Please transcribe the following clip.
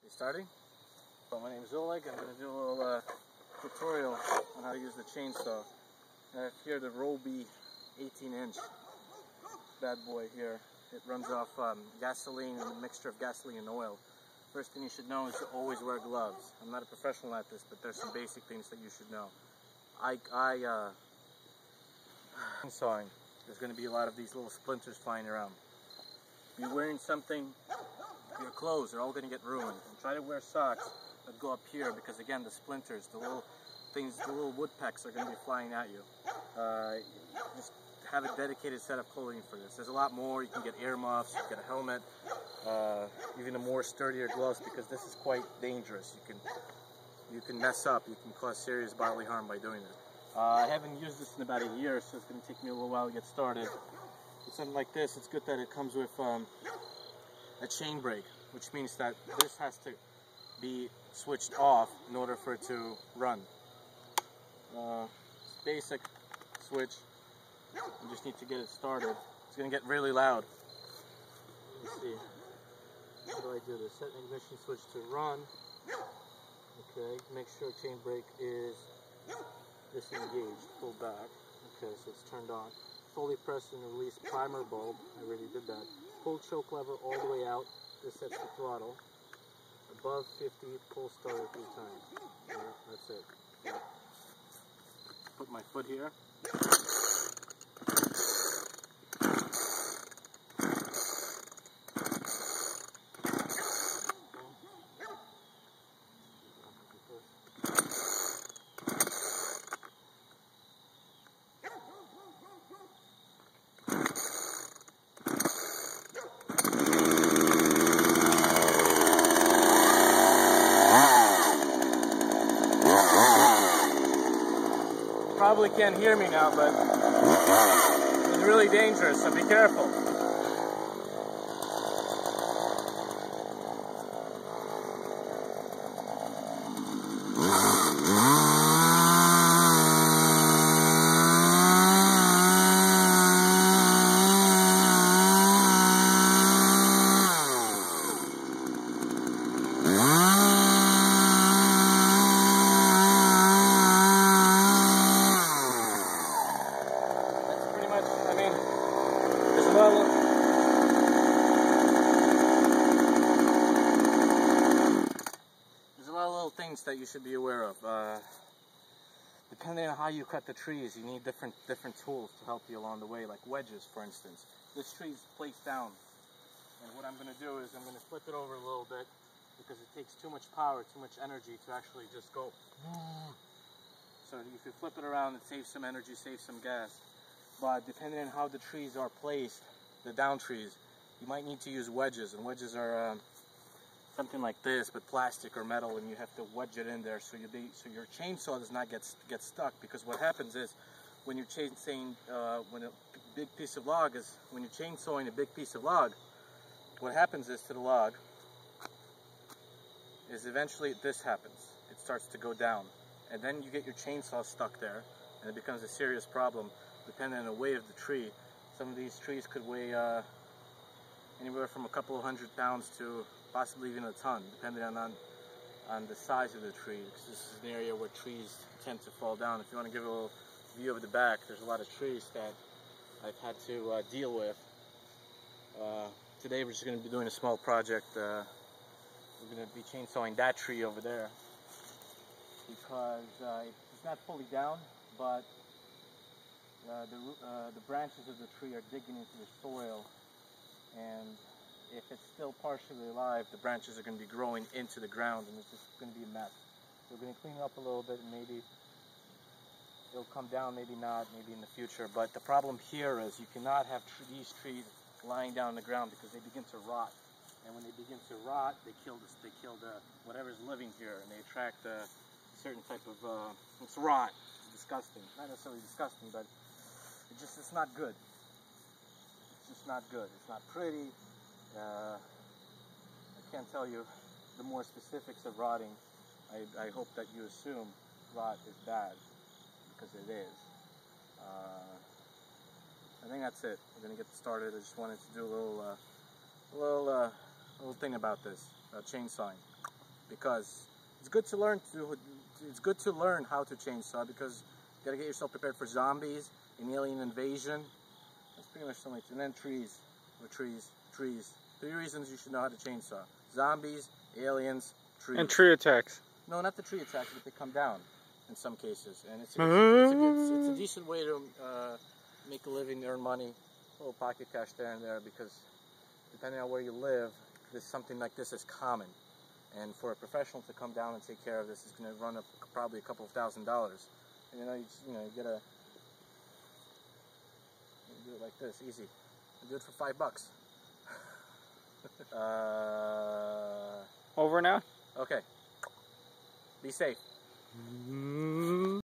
Starting? So my name is Oleg. I'm going to do a little tutorial on how to use the chainsaw. I have here the Roby 18-inch bad boy here. It runs off gasoline and a mixture of gasoline and oil. First thing you should know is to always wear gloves. I'm not a professional at this, but there's some basic things that you should know. Chainsawing, there's going to be a lot of these little splinters flying around. If you're wearing something, your clothes are all going to get ruined. And try to wear socks that go up here because, again, the splinters, the little things, the little wood pecks are going to be flying at you. Just have a dedicated set of clothing for this. There's a lot more. You can get earmuffs, you can get a helmet, even a more sturdier gloves because this is quite dangerous. You can mess up. You can cause serious bodily harm by doing it. I haven't used this in about a year, so it's going to take me a little while to get started. With something like this, it's good that it comes with a chain brake, which means that this has to be switched off in order for it to run. Basic switch. You just need to get it started. It's going to get really loud. Let me see. How do I do this? Set ignition switch to run. Okay, make sure chain brake is disengaged, pull back. Okay, so it's turned on. Fully press and release primer bulb. I already did that. Pull choke lever all the way out. This sets the throttle. Above 50, pull start a few times. Yeah, that's it. Yeah. Put my foot here. Probably can't hear me now, but it's really dangerous, so be careful. There's a lot of little things that you should be aware of. Depending on how you cut the trees, you need different tools to help you along the way, like wedges, for instance. This tree is placed down, and what I'm going to do is I'm going to flip it over a little bit because it takes too much power, too much energy to actually just go. So if you flip it around, it saves some energy, saves some gas. But depending on how the trees are placed, the down trees, you might need to use wedges, and wedges are something like this, but plastic or metal, and you have to wedge it in there so your chainsaw does not get stuck. Because what happens is when you're when a big piece of log is when you're chainsawing a big piece of log, what happens is to the log is eventually this happens. It starts to go down, and then you get your chainsaw stuck there, and it becomes a serious problem. Depending on the weight of the tree, some of these trees could weigh anywhere from a couple of 100 pounds to possibly even a ton, depending on the size of the tree. Because this is an area where trees tend to fall down. If you want to give a little view of the back, there's a lot of trees that I've had to deal with. Today we're just going to be doing a small project. We're going to be chainsawing that tree over there because it's not fully down, but the branches of the tree are digging into the soil, and if it's still partially alive, the branches are going to be growing into the ground, and it's just going to be a mess. We're going to clean it up a little bit, and maybe it'll come down, maybe not, maybe in the future. But the problem here is you cannot have these trees lying down on the ground because they begin to rot. And when they begin to rot, they kill whatever's living here, and they attract a certain type of it's rot. It's disgusting. Not necessarily disgusting, but it's not good. It's just not good. It's not pretty. I can't tell you the more specifics of rotting. I hope that you assume rot is bad, because it is. I think that's it. We're going to get started. I just wanted to do a little thing about this, chainsawing. because it's good to learn how to chainsaw, because you gotta get yourself prepared for zombies and alien invasion. That's pretty much so much. And then trees. 3 reasons you should know how to chainsaw: zombies, aliens, trees. And tree attacks. No, not the tree attacks, but they come down in some cases. And it's a decent way to make a living, earn money, a little pocket cash there and there, because depending on where you live, something like this is common. And for a professional to come down and take care of this is going to run up probably a couple of $1,000s. And you gotta do it like this, easy. You do it for $5. Over now? Okay. Be safe.